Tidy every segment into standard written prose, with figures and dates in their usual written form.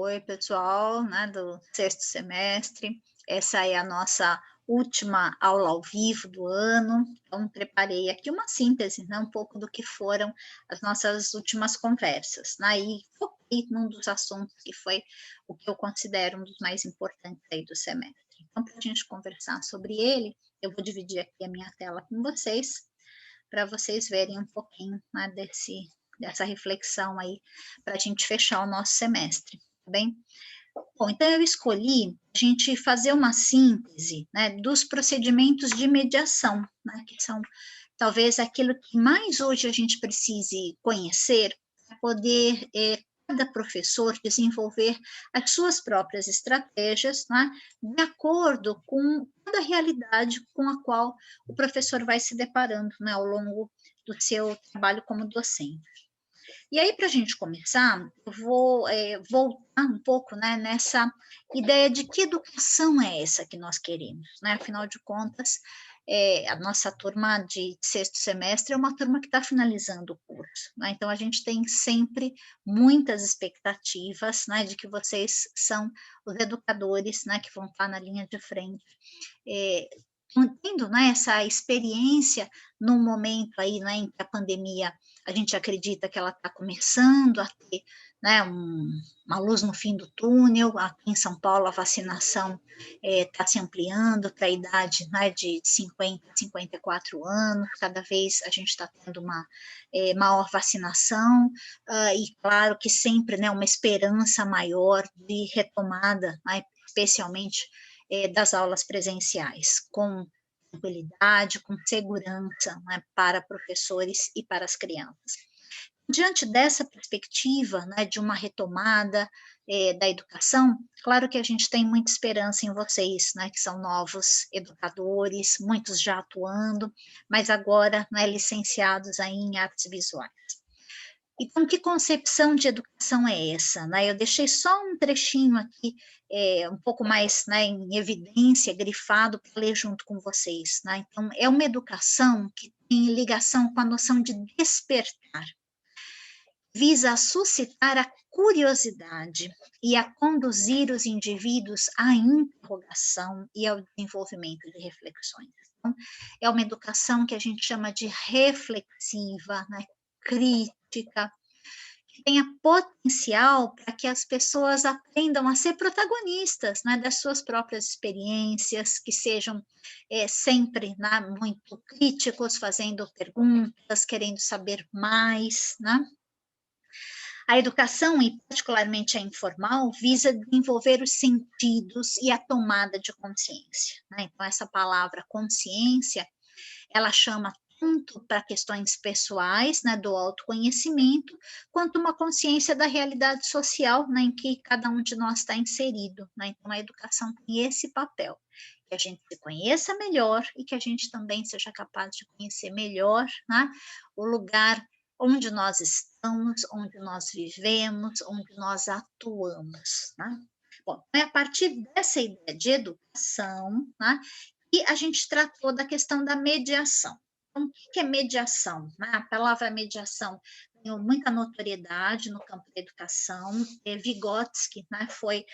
Oi, pessoal, né, do sexto semestre. Essa é a nossa última aula ao vivo do ano. Então, preparei aqui uma síntese, né, um pouco do que foram as nossas últimas conversas, né, e foquei num dos assuntos que foi o que eu considero um dos mais importantes aí do semestre. Então, para a gente conversar sobre ele, eu vou dividir aqui a minha tela com vocês, para vocês verem um pouquinho, né, dessa reflexão aí, para a gente fechar o nosso semestre, tá bem? Bom, então eu escolhi a gente fazer uma síntese, né, dos procedimentos de mediação, né, que são talvez aquilo que mais hoje a gente precise conhecer para poder cada professor desenvolver as suas próprias estratégias, né, de acordo com cada realidade com a qual o professor vai se deparando, né, ao longo do seu trabalho como docente. E aí, para a gente começar, eu vou voltar um pouco, né, nessa ideia de que educação é essa que nós queremos, né? Afinal de contas, a nossa turma de sexto semestre é uma turma que está finalizando o curso, né? Então, a gente tem sempre muitas expectativas, né, de que vocês são os educadores, né, que vão estar na linha de frente, eh, tendo, né, essa experiência num momento aí, né, em que a pandemia, a gente acredita que ela está começando a ter, né, uma luz no fim do túnel. Aqui em São Paulo a vacinação está se ampliando para a idade, né, de 50 a 54 anos, cada vez a gente está tendo uma maior vacinação, e claro que sempre, né, uma esperança maior de retomada, né, especialmente das aulas presenciais, com tranquilidade, com segurança, né, para professores e para as crianças. Diante dessa perspectiva, né, de uma retomada da educação, claro que a gente tem muita esperança em vocês, né, que são novos educadores, muitos já atuando, mas agora, né, licenciados aí em artes visuais. Então, que concepção de educação é essa, né? Eu deixei só um trechinho aqui, um pouco mais, né, em evidência, grifado, para ler junto com vocês, né? Então, é uma educação que tem ligação com a noção de despertar, visa a suscitar a curiosidade e a conduzir os indivíduos à interrogação e ao desenvolvimento de reflexões. Então, é uma educação que a gente chama de reflexiva, né, crítica, que tenha potencial para que as pessoas aprendam a ser protagonistas, né, das suas próprias experiências, que sejam sempre, né, muito críticos, fazendo perguntas, querendo saber mais, né? A educação, e particularmente a informal, visa desenvolver os sentidos e a tomada de consciência, né? Então, essa palavra consciência, ela chama tanto para questões pessoais, né, do autoconhecimento, quanto uma consciência da realidade social, né, em que cada um de nós está inserido, né? Então, a educação tem esse papel, que a gente se conheça melhor e que a gente também seja capaz de conhecer melhor, né, o lugar onde nós estamos, onde nós vivemos, onde nós atuamos, né? Bom, é a partir dessa ideia de educação, né, e a gente tratou da questão da mediação. Então, o que é mediação, né? A palavra mediação ganhou muita notoriedade no campo da educação. Vygotsky, né, foi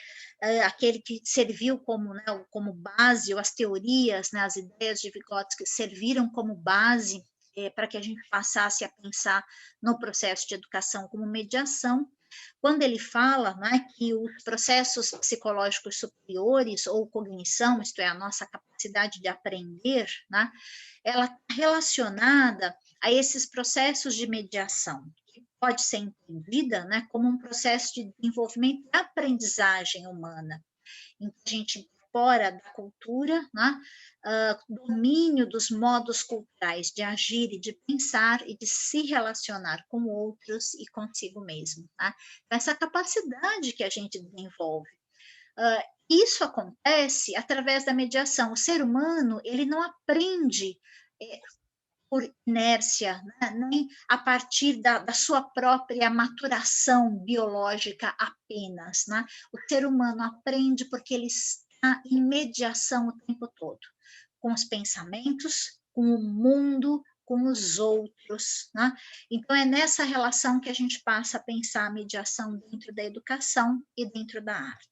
aquele que serviu como, né, como base, ou as teorias, né, as ideias de Vygotsky serviram como base para que a gente passasse a pensar no processo de educação como mediação, quando ele fala, né, que os processos psicológicos superiores, ou cognição, isto é, a nossa capacidade de aprender, né, ela está relacionada a esses processos de mediação, que pode ser entendida, né, como um processo de desenvolvimento da aprendizagem humana, em que a gente incorpora da cultura, né, domínio dos modos culturais de agir e de pensar e de se relacionar com outros e consigo mesmo, tá? Essa capacidade que a gente desenvolve. Uh, isso acontece através da mediação. O ser humano, ele não aprende por inércia, né, nem a partir da sua própria maturação biológica apenas, né? O ser humano aprende porque ele está em mediação o tempo todo, com os pensamentos, com o mundo, com os outros, né? Então, é nessa relação que a gente passa a pensar a mediação dentro da educação e dentro da arte.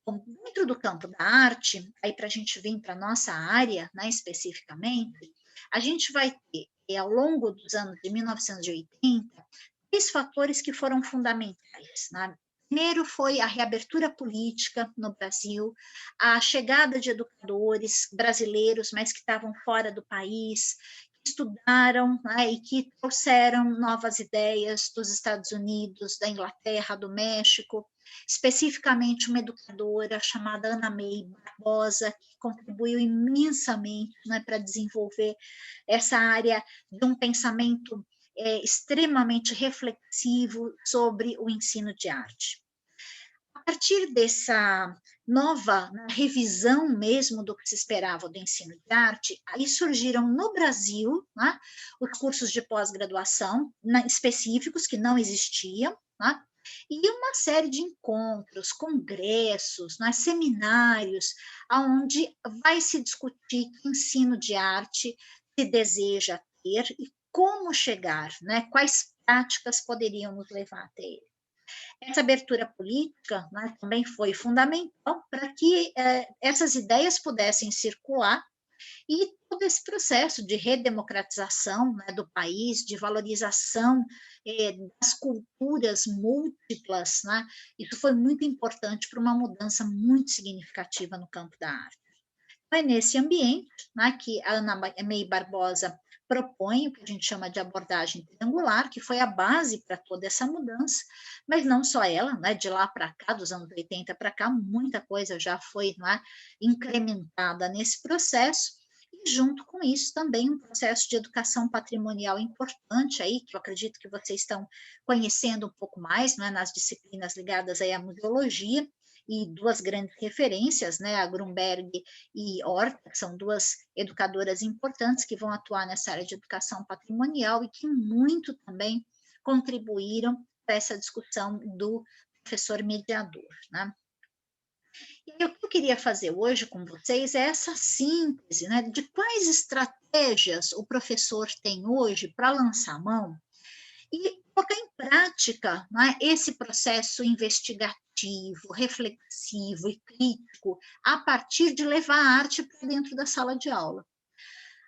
Bom, dentro do campo da arte, aí para a gente vir para a nossa área, né, especificamente, a gente vai ter, ao longo dos anos de 1980, três fatores que foram fundamentais, né? Primeiro foi a reabertura política no Brasil, a chegada de educadores brasileiros, mas que estavam fora do país, que estudaram, né, e que trouxeram novas ideias dos Estados Unidos, da Inglaterra, do México, especificamente uma educadora chamada Ana May Barbosa, que contribuiu imensamente, né, para desenvolver essa área de um pensamento extremamente reflexivo sobre o ensino de arte. A partir dessa nova, né, revisão mesmo do que se esperava do ensino de arte, aí surgiram no Brasil, né, os cursos de pós-graduação específicos que não existiam, né, e uma série de encontros, congressos, né, seminários, onde vai se discutir que ensino de arte se deseja ter e como chegar, né, quais práticas poderiam nos levar até ele. Essa abertura política, né, também foi fundamental para que essas ideias pudessem circular e todo esse processo de redemocratização, né, do país, de valorização das culturas múltiplas, né, isso foi muito importante para uma mudança muito significativa no campo da arte. É nesse ambiente, né, que a Ana May Barbosa propõe o que a gente chama de abordagem triangular, que foi a base para toda essa mudança, mas não só ela, né, de lá para cá, dos anos 80 para cá, muita coisa já foi, né, incrementada nesse processo, e junto com isso também um processo de educação patrimonial importante aí, que eu acredito que vocês estão conhecendo um pouco mais, né, nas disciplinas ligadas aí à museologia, e duas grandes referências, né, a Grunberg e Horta, que são duas educadoras importantes que vão atuar nessa área de educação patrimonial e que muito também contribuíram para essa discussão do professor mediador, né? E o que eu queria fazer hoje com vocês é essa síntese, né, de quais estratégias o professor tem hoje para lançar mão e colocar em prática, né, esse processo investigativo, reflexivo e crítico a partir de levar a arte para dentro da sala de aula.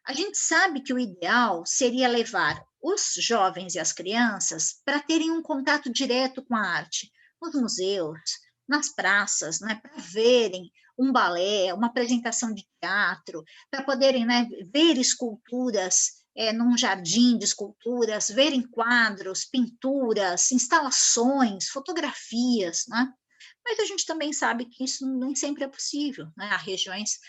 A gente sabe que o ideal seria levar os jovens e as crianças para terem um contato direto com a arte, nos museus, nas praças, né, para verem um balé, uma apresentação de teatro, para poderem, né, ver esculturas num jardim de esculturas, verem quadros, pinturas, instalações, fotografias, né? Mas a gente também sabe que isso nem sempre é possível, né? Há regiões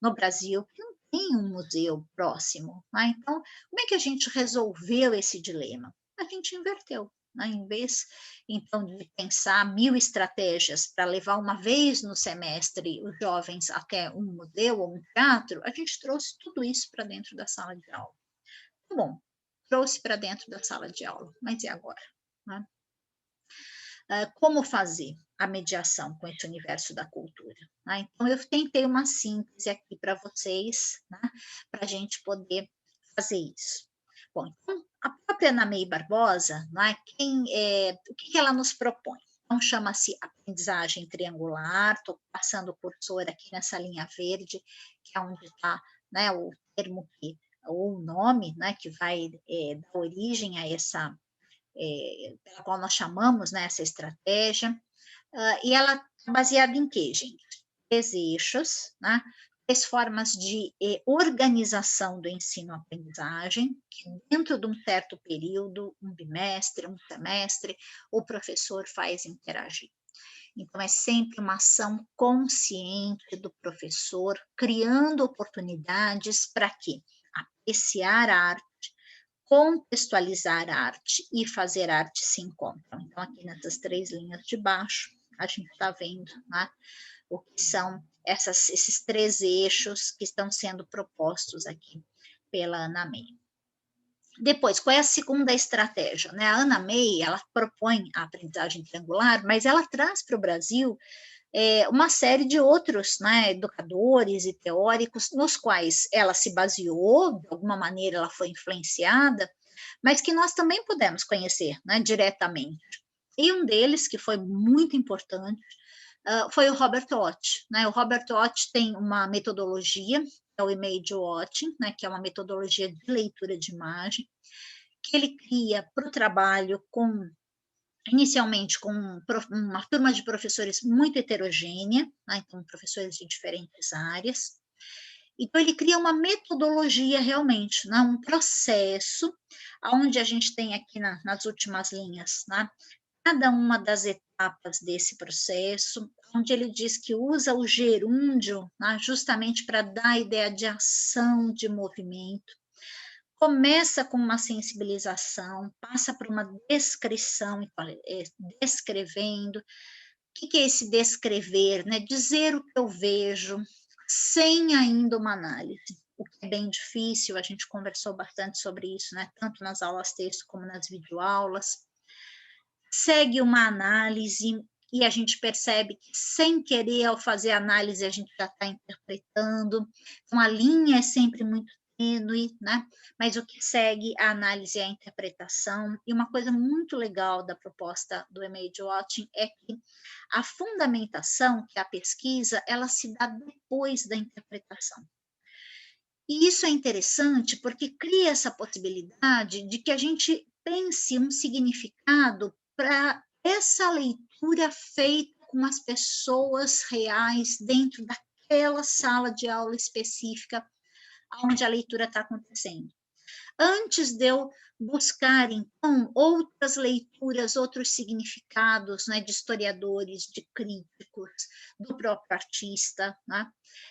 no Brasil que não tem um museu próximo, né? Então, como é que a gente resolveu esse dilema? A gente inverteu, né? Em vez, então, de pensar 1000 estratégias para levar uma vez no semestre os jovens até um museu ou um teatro, a gente trouxe tudo isso para dentro da sala de aula. Bom, trouxe para dentro da sala de aula, mas e agora? Né? Como fazer a mediação com esse universo da cultura? Né? Então, eu tentei uma síntese aqui para vocês, né, para a gente poder fazer isso. Bom, então, a própria Ana May Barbosa, né, o que ela nos propõe? Então, chama-se aprendizagem triangular, estou passando o cursor aqui nessa linha verde, que é onde está, né, o termo ou o nome, né, que vai dar origem a essa pela qual nós chamamos, né, essa estratégia, e ela é baseada em quê, gente? 3 eixos, né? 3 formas de organização do ensino-aprendizagem, que dentro de um certo período, um bimestre, um semestre, o professor faz interagir. Então, é sempre uma ação consciente do professor, criando oportunidades para que apreciar a arte, contextualizar a arte e fazer arte se encontram. Então, aqui nessas 3 linhas de baixo, a gente está vendo, né, o que são esses 3 eixos que estão sendo propostos aqui pela Ana May. Depois, qual é a segunda estratégia? Né? A Ana May, ela propõe a aprendizagem triangular, mas ela traz para o Brasil uma série de outros, né, educadores e teóricos, nos quais ela se baseou, de alguma maneira ela foi influenciada, mas que nós também pudemos conhecer, né, diretamente. E um deles, que foi muito importante, foi o Robert Ott, né? O Robert Ott tem uma metodologia, é o Image Watching, né, que é uma metodologia de leitura de imagem, que ele cria para o trabalho inicialmente com uma turma de professores muito heterogênea, né, então professores de diferentes áreas. Então ele cria uma metodologia realmente, né, um processo, onde a gente tem aqui nas últimas linhas, né, cada uma das etapas desse processo, onde ele diz que usa o gerúndio, né, justamente para dar a ideia de ação, de movimento. Começa com uma sensibilização, passa por uma descrição, descrevendo. O que é esse descrever? Né? Dizer o que eu vejo, sem ainda uma análise, o que é bem difícil, a gente conversou bastante sobre isso, né? Tanto nas aulas texto como nas videoaulas. Segue uma análise e a gente percebe que, sem querer, ao fazer a análise, a gente já está interpretando. Então, a linha é sempre muito tênue, né? Mas o que segue a análise é a interpretação. E uma coisa muito legal da proposta do Image Watching é que a fundamentação, que é a pesquisa, ela se dá depois da interpretação. E isso é interessante porque cria essa possibilidade de que a gente pense um significado para essa leitura feita com as pessoas reais dentro daquela sala de aula específica onde a leitura está acontecendo. Antes de eu buscar, então, outras leituras, outros significados, né, de historiadores, de críticos, do próprio artista, né?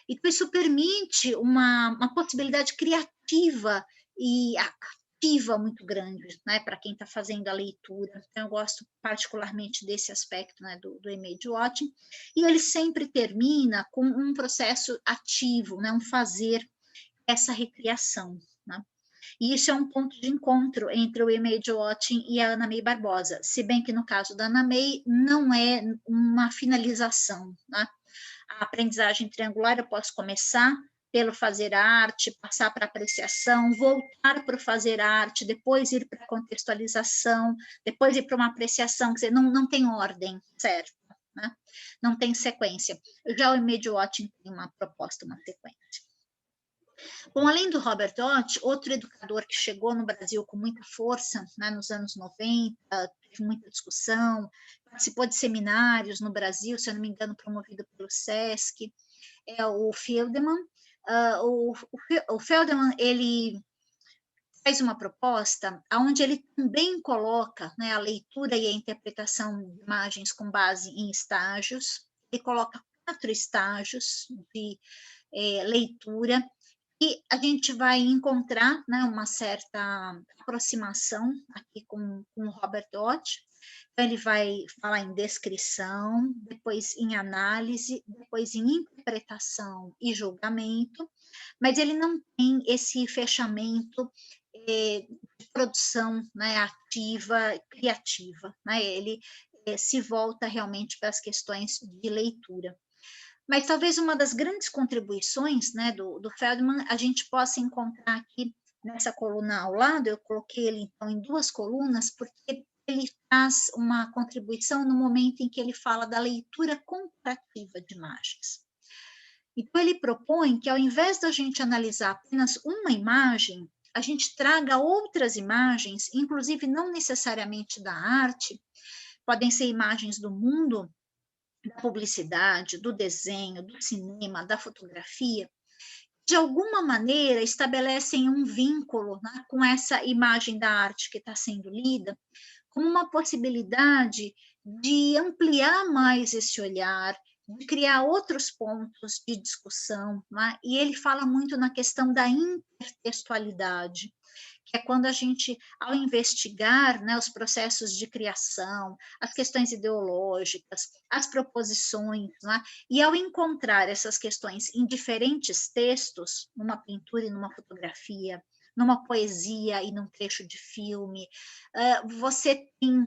Então, isso permite uma possibilidade criativa e ativa muito grande, né, para quem está fazendo a leitura. Então, eu gosto particularmente desse aspecto, né, do Image Watching, e ele sempre termina com um processo ativo, né, um fazer essa recriação, né? E isso é um ponto de encontro entre o Image Watching e a Ana May Barbosa, se bem que no caso da Ana May não é uma finalização, né? A aprendizagem triangular eu posso começar pelo fazer arte, passar para apreciação, voltar para o fazer arte, depois ir para a contextualização, depois ir para uma apreciação, quer dizer, não tem ordem certa, né? Não tem sequência. Já o Image Watching tem uma proposta, uma sequência. Bom, além do Robert Ott, outro educador que chegou no Brasil com muita força, né, nos anos 90, teve muita discussão, participou de seminários no Brasil, se eu não me engano, promovido pelo SESC, é o Feldeman. O Feldeman, ele faz uma proposta onde ele também coloca, né, a leitura e a interpretação de imagens com base em estágios. Ele coloca 4 estágios de leitura, e a gente vai encontrar, né, uma certa aproximação aqui com o Robert Ott. Então, ele vai falar em descrição, depois em análise, depois em interpretação e julgamento, mas ele não tem esse fechamento de produção, né, ativa, criativa, né? Ele se volta realmente para as questões de leitura. Mas talvez uma das grandes contribuições, né, do Feldman, a gente possa encontrar aqui nessa coluna ao lado. Eu coloquei ele, então, em 2 colunas, porque ele traz uma contribuição no momento em que ele fala da leitura comparativa de imagens. Então, ele propõe que, ao invés da gente analisar apenas uma imagem, a gente traga outras imagens, inclusive não necessariamente da arte, podem ser imagens do mundo, da publicidade, do desenho, do cinema, da fotografia, de alguma maneira estabelecem um vínculo, né, com essa imagem da arte que está sendo lida, como uma possibilidade de ampliar mais esse olhar, de criar outros pontos de discussão, né? E ele fala muito na questão da intertextualidade, que é quando a gente, ao investigar, né, os processos de criação, as questões ideológicas, as proposições, né, e ao encontrar essas questões em diferentes textos, numa pintura e numa fotografia, numa poesia e num trecho de filme, você tem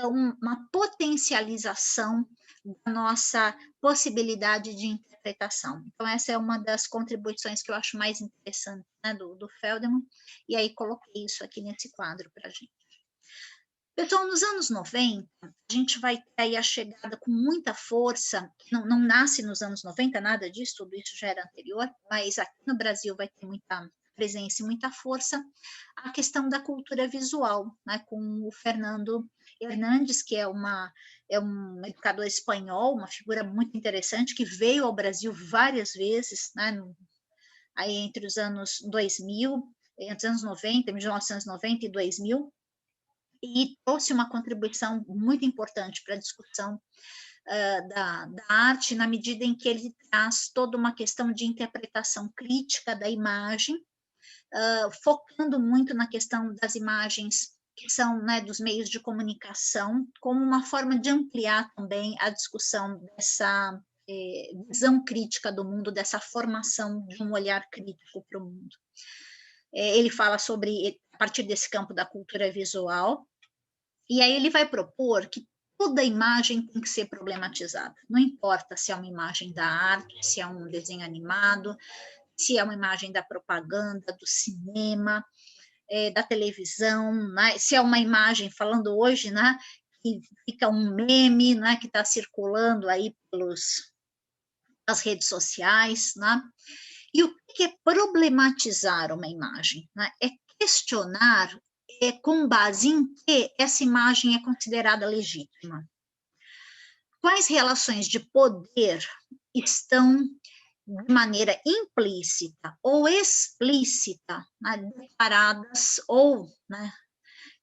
uma potencialização da nossa possibilidade de interpretação. Então, essa é uma das contribuições que eu acho mais interessante, né, do Feldman, e aí coloquei isso aqui nesse quadro para a gente. Pessoal, nos anos 90, a gente vai ter aí a chegada com muita força, não nasce nos anos 90, nada disso, tudo isso já era anterior, mas aqui no Brasil vai ter muita presença e muita força, a questão da cultura visual, né, com o Fernando Hernandes, que é um educador espanhol, uma figura muito interessante, que veio ao Brasil várias vezes, né, aí entre os anos 2000, entre os anos 90, 1990 e 2000, e trouxe uma contribuição muito importante para a discussão da arte, na medida em que ele traz toda uma questão de interpretação crítica da imagem, focando muito na questão das imagens que são, né, dos meios de comunicação, como uma forma de ampliar também a discussão dessa visão crítica do mundo, dessa formação de um olhar crítico para o mundo. Ele fala sobre, a partir desse campo da cultura visual, e aí ele vai propor que toda imagem tem que ser problematizada. Não importa se é uma imagem da arte, se é um desenho animado, se é uma imagem da propaganda, do cinema, da televisão, né? Se é uma imagem, falando hoje, né, que fica um meme, né, que está circulando aí pelas redes sociais, né? E o que é problematizar uma imagem? Né? É questionar com base em que essa imagem é considerada legítima. Quais relações de poder estão de maneira implícita ou explícita, né, declaradas ou, né,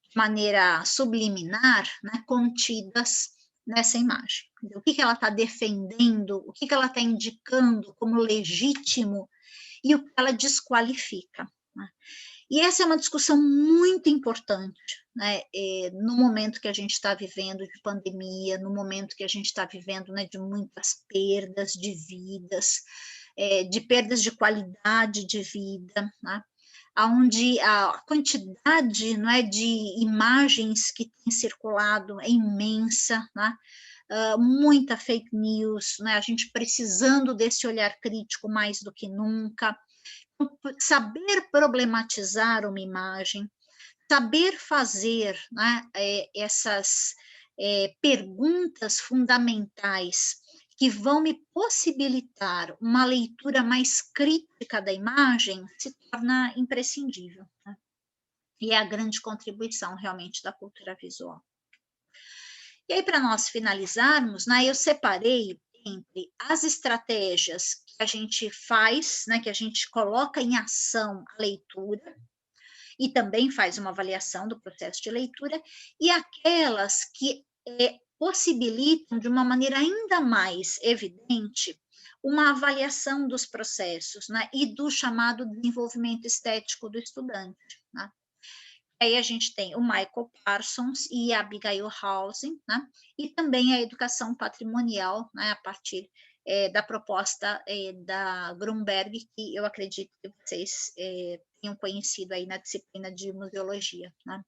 de maneira subliminar, né, contidas nessa imagem? O que ela está defendendo, o que ela está indicando como legítimo e o que ela desqualifica, né? E essa é uma discussão muito importante, né, no momento que a gente está vivendo de pandemia, no momento que a gente está vivendo, né, de muitas perdas de vidas, de perdas de qualidade de vida, né, onde a quantidade, não é, de imagens que tem circulado é imensa, né, muita fake news, né, a gente precisando desse olhar crítico mais do que nunca. Saber problematizar uma imagem, saber fazer, né, essas perguntas fundamentais que vão me possibilitar uma leitura mais crítica da imagem se torna imprescindível, né? E é a grande contribuição realmente da cultura visual. E aí, para nós finalizarmos, né, eu separei entre as estratégias que a gente faz, né, que a gente coloca em ação a leitura, e também faz uma avaliação do processo de leitura, e aquelas que possibilitam, de uma maneira ainda mais evidente, uma avaliação dos processos, né, e do chamado desenvolvimento estético do estudante, né. Aí a gente tem o Michael Parsons e a Abigail Housing, né, e também a educação patrimonial, né, a partir da proposta da Grunberg, que eu acredito que vocês tenham conhecido aí na disciplina de museologia, né.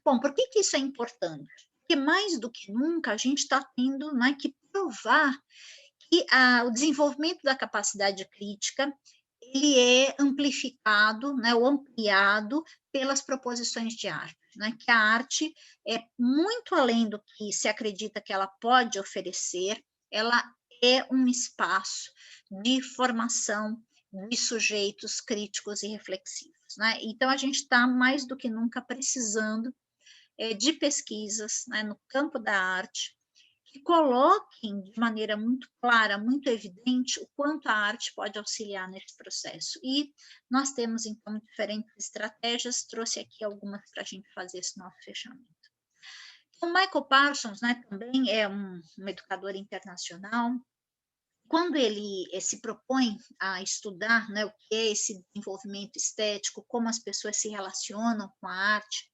Bom, por que isso é importante? Porque mais do que nunca a gente está tendo, né, que provar que o desenvolvimento da capacidade crítica ele é amplificado, né, ou ampliado pelas proposições de arte, né, que a arte é muito além do que se acredita que ela pode oferecer, ela é um espaço de formação de sujeitos críticos e reflexivos, né? Então a gente está mais do que nunca precisando de pesquisas, né, no campo da arte que coloquem de maneira muito clara, muito evidente, o quanto a arte pode auxiliar nesse processo. E nós temos, então, diferentes estratégias, trouxe aqui algumas para a gente fazer esse nosso fechamento. Então, Michael Parsons, né, também é um educador internacional. Quando ele se propõe a estudar, né, o que é esse desenvolvimento estético, como as pessoas se relacionam com a arte,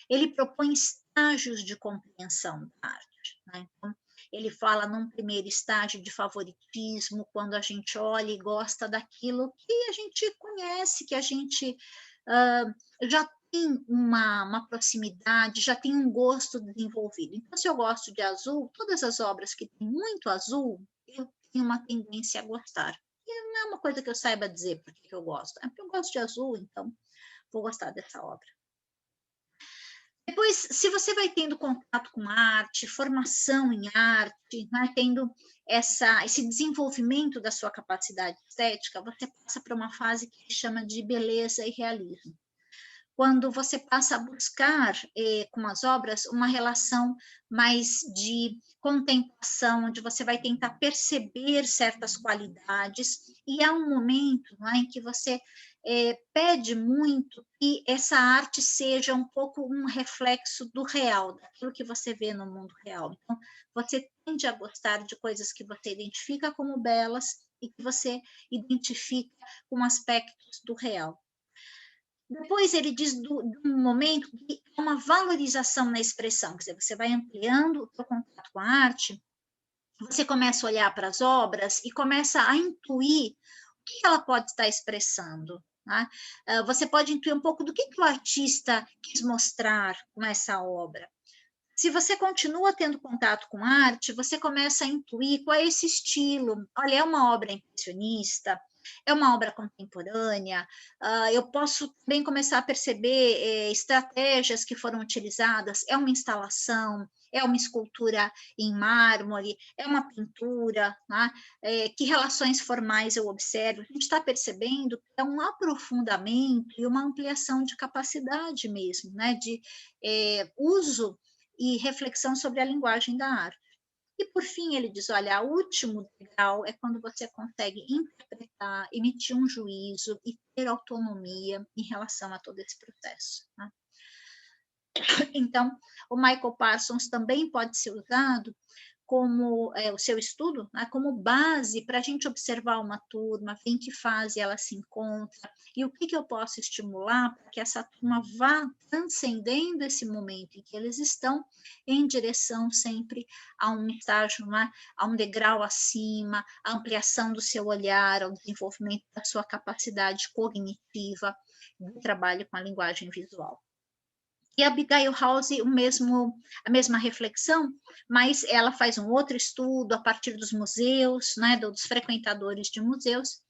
ele propõe estágios de compreensão da arte, né? Então, ele fala num primeiro estágio de favoritismo, quando a gente olha e gosta daquilo que a gente conhece, que a gente já tem uma proximidade, já tem um gosto desenvolvido. Então, se eu gosto de azul, todas as obras que têm muito azul, eu tenho uma tendência a gostar. E não é uma coisa que eu saiba dizer por que eu gosto. É porque eu gosto de azul, então vou gostar dessa obra. Depois, se você vai tendo contato com arte, formação em arte, né, tendo esse desenvolvimento da sua capacidade estética, você passa para uma fase que chama de beleza e realismo. Quando você passa a buscar com as obras uma relação mais de contemplação, onde você vai tentar perceber certas qualidades, e há um momento, não é, em que você pede muito que essa arte seja um pouco um reflexo do real, daquilo que você vê no mundo real. Então, você tende a gostar de coisas que você identifica como belas e que você identifica com aspectos do real. Depois ele diz de um momento que é uma valorização na expressão, quer dizer, você vai ampliando o seu contato com a arte, você começa a olhar para as obras e começa a intuir o que ela pode estar expressando. Né? Você pode intuir um pouco do que o artista quis mostrar com essa obra. Se você continua tendo contato com arte, você começa a intuir qual é esse estilo. Olha, é uma obra impressionista, é uma obra contemporânea, eu posso também começar a perceber estratégias que foram utilizadas, é uma instalação, é uma escultura em mármore, é uma pintura, né? Que relações formais eu observo. A gente está percebendo que é um aprofundamento e uma ampliação de capacidade mesmo, né? De uso e reflexão sobre a linguagem da arte. E, por fim, ele diz: olha, o último degrau é quando você consegue interpretar, emitir um juízo e ter autonomia em relação a todo esse processo. Né? Então, o Michael Parsons também pode ser usado como o seu estudo, né, como base para a gente observar uma turma, ver em que fase ela se encontra e o que eu posso estimular para que essa turma vá transcendendo esse momento em que eles estão em direção sempre a um estágio, né, a um degrau acima, a ampliação do seu olhar, ao desenvolvimento da sua capacidade cognitiva do trabalho com a linguagem visual. E a Abigail House, a mesma reflexão, mas ela faz um outro estudo a partir dos museus, né, dos frequentadores de museus,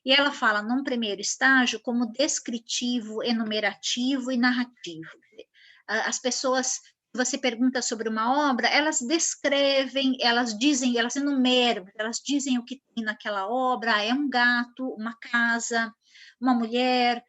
e ela fala, num primeiro estágio, como descritivo, enumerativo e narrativo. As pessoas, você pergunta sobre uma obra, elas descrevem, elas dizem, elas enumeram, elas dizem o que tem naquela obra, é um gato, uma casa, uma mulher,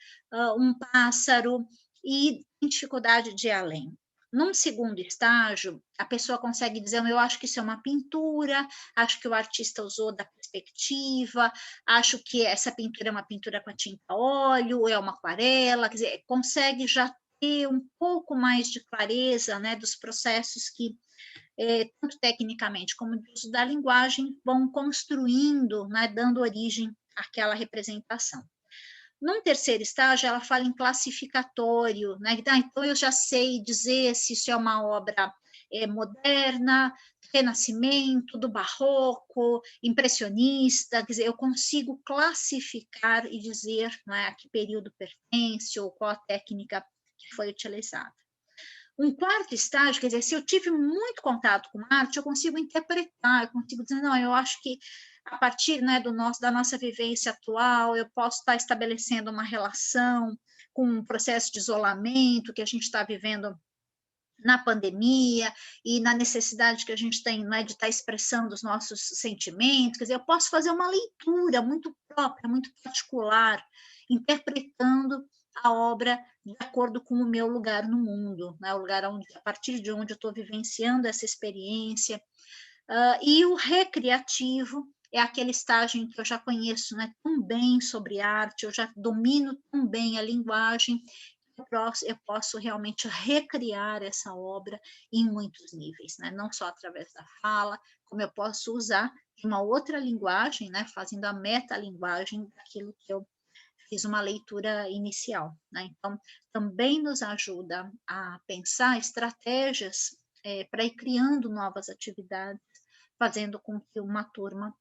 um pássaro, e tem dificuldade de ir além. Num segundo estágio, a pessoa consegue dizer, eu acho que isso é uma pintura, acho que o artista usou da perspectiva, acho que essa pintura é uma pintura com a tinta a óleo, ou é uma aquarela, quer dizer, consegue já ter um pouco mais de clareza, né, dos processos que, tanto tecnicamente como de uso da linguagem, vão construindo, né, dando origem àquela representação. Num terceiro estágio, ela fala em classificatório, né? Então eu já sei dizer se isso é uma obra moderna, renascimento, do barroco, impressionista, quer dizer, eu consigo classificar e dizer, né, a que período pertence ou qual a técnica que foi utilizada. Um quarto estágio, quer dizer, se eu tive muito contato com arte, eu consigo interpretar, eu consigo dizer, não, eu acho que a partir, né, da nossa vivência atual, eu posso estar estabelecendo uma relação com um processo de isolamento que a gente está vivendo na pandemia e na necessidade que a gente tem, né, de estar expressando os nossos sentimentos, quer dizer, eu posso fazer uma leitura muito própria, muito particular, interpretando a obra de acordo com o meu lugar no mundo, né, o lugar a partir de onde eu estou vivenciando essa experiência. E o recreativo é aquele estágio em que eu já conheço, né, tão bem sobre arte, eu já domino tão bem a linguagem, eu posso realmente recriar essa obra em muitos níveis, né? Não só através da fala, como eu posso usar de uma outra linguagem, né? Fazendo a metalinguagem daquilo que eu fiz uma leitura inicial, né? Então, também nos ajuda a pensar estratégias para ir criando novas atividades fazendo com que uma turma,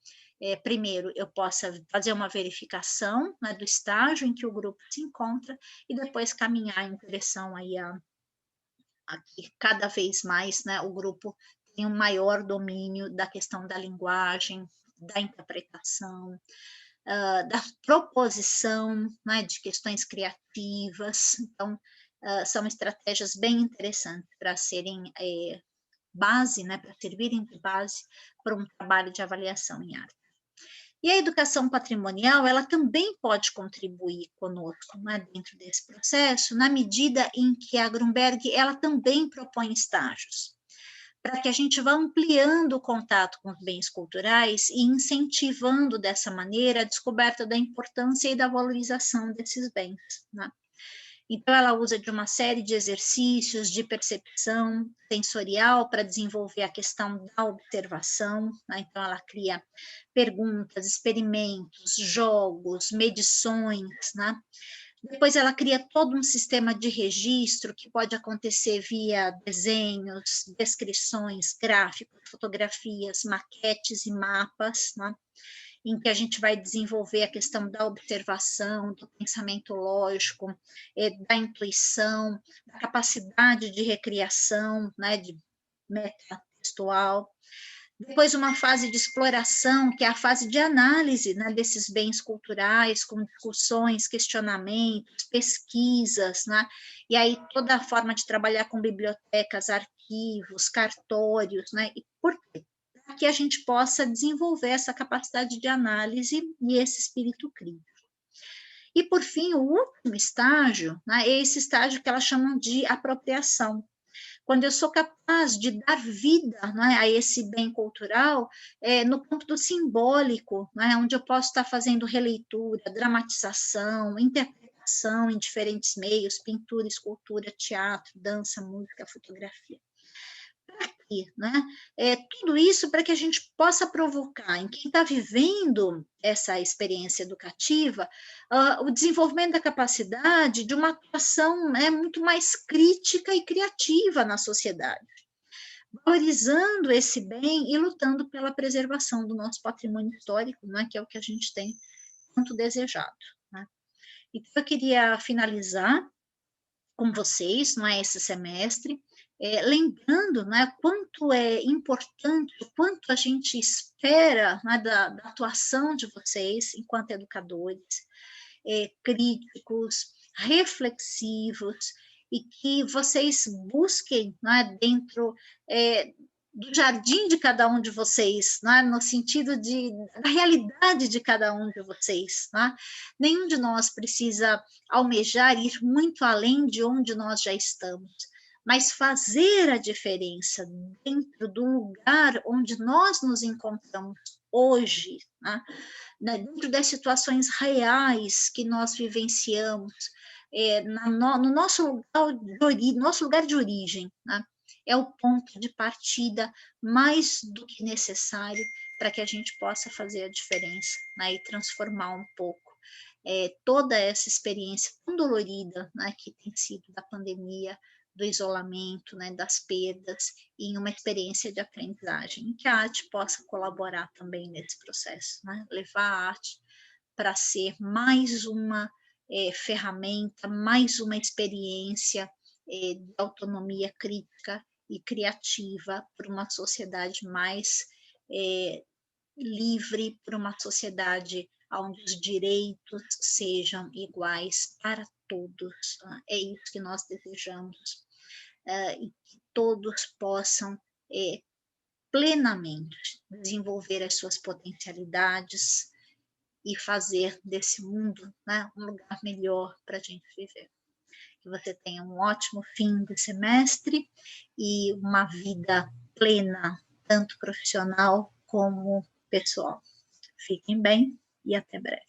primeiro, eu possa fazer uma verificação, né, do estágio em que o grupo se encontra e depois caminhar em direção aí a que cada vez mais, né, o grupo tem um maior domínio da questão da linguagem, da interpretação, da proposição, né, de questões criativas. Então, são estratégias bem interessantes para serem base, né, para servirem de base para um trabalho de avaliação em arte. E a educação patrimonial, ela também pode contribuir conosco, né, dentro desse processo, na medida em que a Grunberg, ela também propõe estágios, para que a gente vá ampliando o contato com os bens culturais e incentivando dessa maneira a descoberta da importância e da valorização desses bens, né? Então, ela usa de uma série de exercícios de percepção sensorial para desenvolver a questão da observação, né? Então, ela cria perguntas, experimentos, jogos, medições, né? Depois ela cria todo um sistema de registro que pode acontecer via desenhos, descrições, gráficos, fotografias, maquetes e mapas, né? Em que a gente vai desenvolver a questão da observação, do pensamento lógico, da intuição, da capacidade de recriação, né, de metatextual. Depois uma fase de exploração, que é a fase de análise, né, desses bens culturais, com discussões, questionamentos, pesquisas, né, e aí toda a forma de trabalhar com bibliotecas, arquivos, cartórios, né, e por quê? Para que a gente possa desenvolver essa capacidade de análise e esse espírito crítico. E, por fim, o último estágio, né, é esse estágio que elas chamam de apropriação, quando eu sou capaz de dar vida, né, a esse bem cultural, no campo do simbólico, né, onde eu posso estar fazendo releitura, dramatização, interpretação em diferentes meios, pintura, escultura, teatro, dança, música, fotografia. Né? Tudo isso para que a gente possa provocar em quem está vivendo essa experiência educativa o desenvolvimento da capacidade de uma atuação, né, muito mais crítica e criativa na sociedade, valorizando esse bem e lutando pela preservação do nosso patrimônio histórico, né, que é o que a gente tem tanto desejado. Né? Então, eu queria finalizar com vocês, não é, esse semestre, lembrando, né, quanto é importante, o quanto a gente espera, né, da atuação de vocês enquanto educadores, críticos, reflexivos, e que vocês busquem, né, dentro do jardim de cada um de vocês, né, no sentido da realidade de cada um de vocês. Né? Nenhum de nós precisa almejar ir muito além de onde nós já estamos, mas fazer a diferença dentro do lugar onde nós nos encontramos hoje, né? Dentro das situações reais que nós vivenciamos, no nosso lugar de origem, né? É o ponto de partida mais do que necessário para que a gente possa fazer a diferença, né, e transformar um pouco toda essa experiência tão dolorida, né, que tem sido da pandemia, do isolamento, né, das perdas, em uma experiência de aprendizagem, em que a arte possa colaborar também nesse processo, né, levar a arte para ser mais uma ferramenta, mais uma experiência de autonomia crítica e criativa para uma sociedade mais livre, para uma sociedade onde os direitos sejam iguais para todos. É isso que nós desejamos, e que todos possam plenamente desenvolver as suas potencialidades e fazer desse mundo, né, um lugar melhor para a gente viver. Que você tenha um ótimo fim de semestre e uma vida plena, tanto profissional como pessoal. Fiquem bem e até breve.